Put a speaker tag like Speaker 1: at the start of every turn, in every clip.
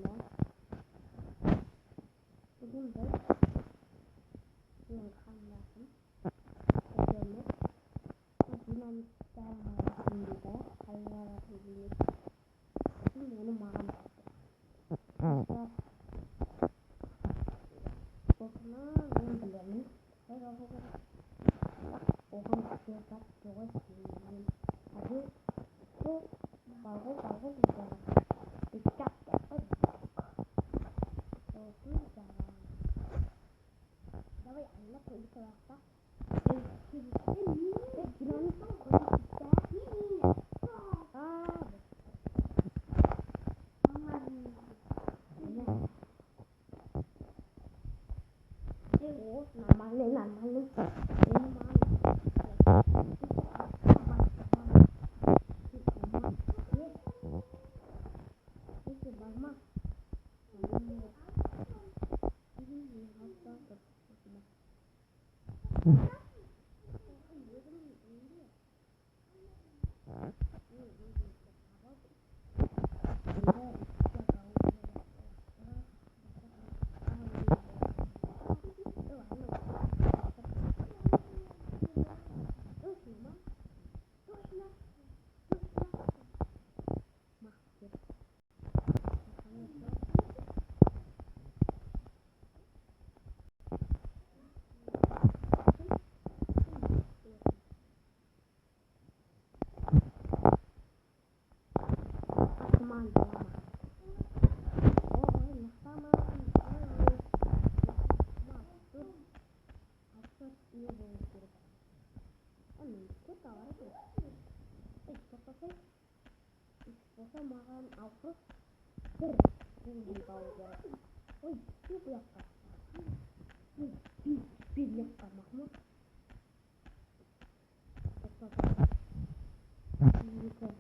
Speaker 1: ya. Bugün de yoldan yaptım. Videomu dinamikler arasında hayvanlar arasında şimdi onu mağam yaptım. Bokuna ne bilelim. Okan kıyafet çok sevdim. Hadi bu bago güzel. Dikkat yapar. Olsun canım. Давай, она пойдет туда. Нормально. Bisa makan apa? Ini tahu ya. Oh, ini punya kak. Punya kak Mahmud. Ini kan.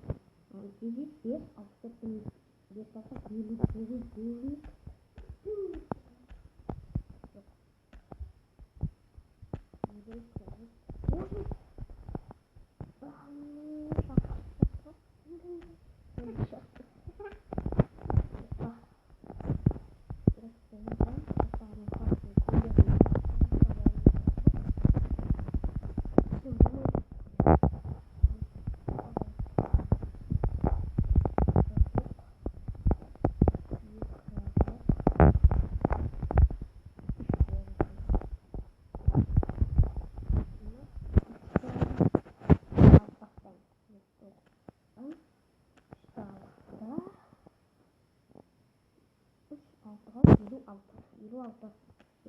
Speaker 1: Ini dia offset ini. Dia pakai dulu.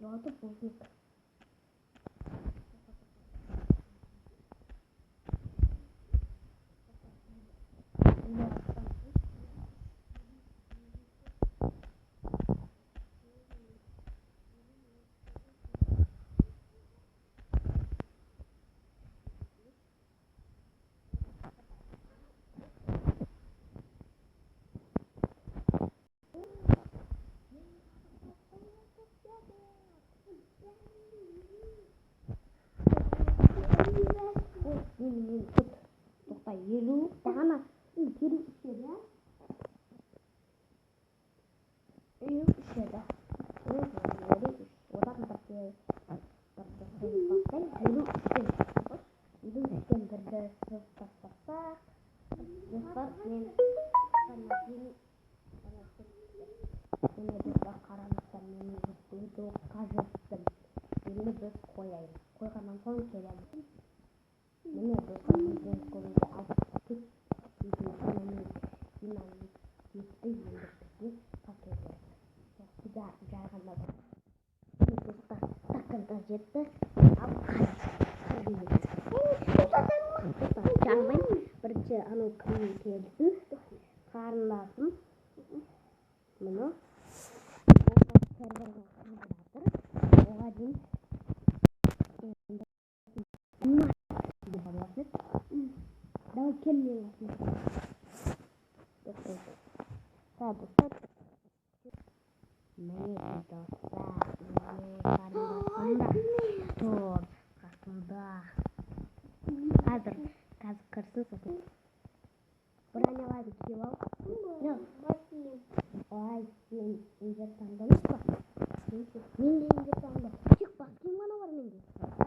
Speaker 1: Biru altı bozuk. Ini tut toqta yelu tanah kiri isheda jadi otak pakai yelu berdasar nih karena ini bakaran ini itu kasus ini bes koi karena koi kaya ini bukan mungkin kalau aku itu pakai tidak jangan lagi itu takkan terjadi jangan berjalan ke karena mana wajib dalam kemil berani lagi kilau сен инжектанданып па? Мен де инжектанда. Тек баскем ғана бар менде.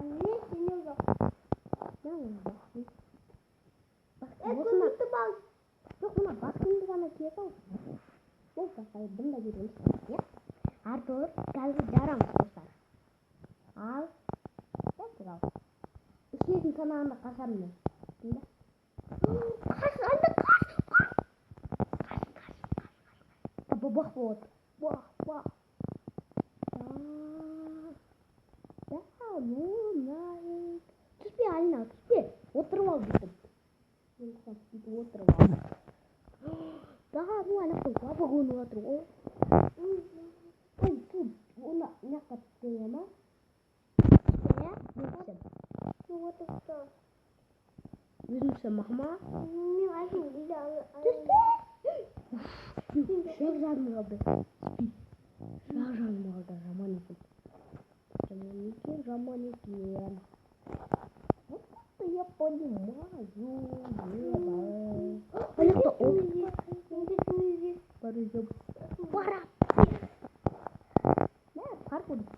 Speaker 1: Не сенде жоқ. Не баскем? Көмекті бал. Жоқ, мына баскемді ғана кие сал. Ол тасайдым да береміз. Артур, қазір жарам достар. Ал. Тәттік ал. Үшеудің санағында қашамын мен. Тыңда. Қаш, анда қаш. Бақ болады. Бақ. Түспе, Алина, түспе. Отырып ал бүйтіп. Отырып ал. Бұл аяқтың қапы көңіп отыр. Ой, су, оны наққа түспеге ма? Түспе, өзімсі мақма? Мен айтым, түспе. Шақ жаным қалды. Шақ жаным қалды. Жаман екен. Вот это я понимаю. Аяқта пара. Не, пар будет.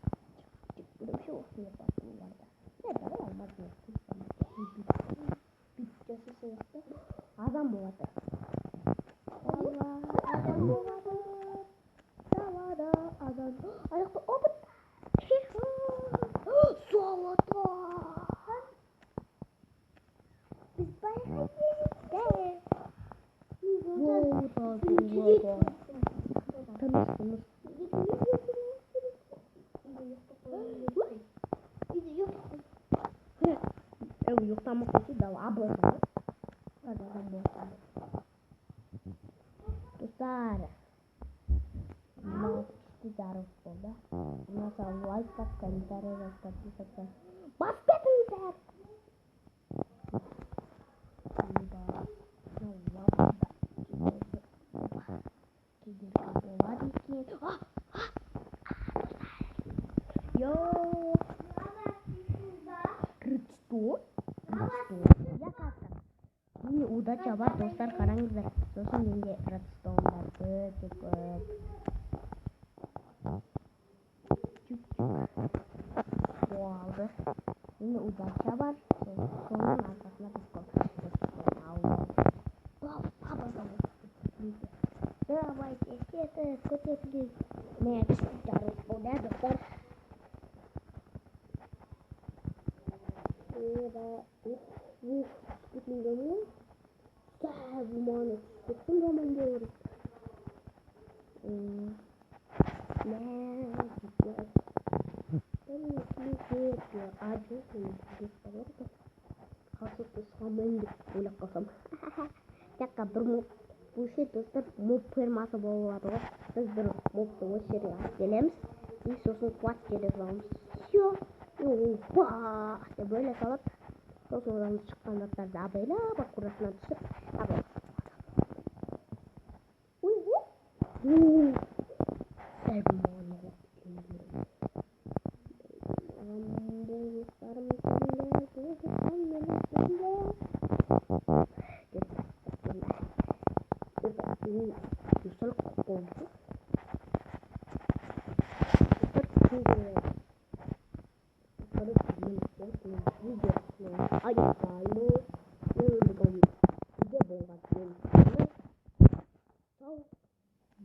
Speaker 1: Вообще осыны басым барда. Не, давай алмазын. Бит жасасы яқты. Адам болады. Адам болады. Далада адам. Аяқта опыт. Золото! Biz bayağı birlikte. Zolото. Tanıştınız. Yok tamam sesi de abla. Dostlar. Jarus oldu. Nasıl like at, komentarı yazın. Basketimize. Yo. Ini udah coba dostlar қараңыздар. Сосын менде Redstone'дар өте көп. Oldu. Yine udakça var. Sonun arkasına bir kol aldım. Давайте, это скотчли. Мяч второй удар. Жаққа бір моб өшет достар моб фермасы болады ғой. Біз бір мобты осы жерге алып келеміз. И сосын қуат керек аламыз. Все. И бах деп бөле салып, сосын одан шыққан заттарды абайлап аккуратно түсіп, абайлап.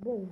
Speaker 1: Bom,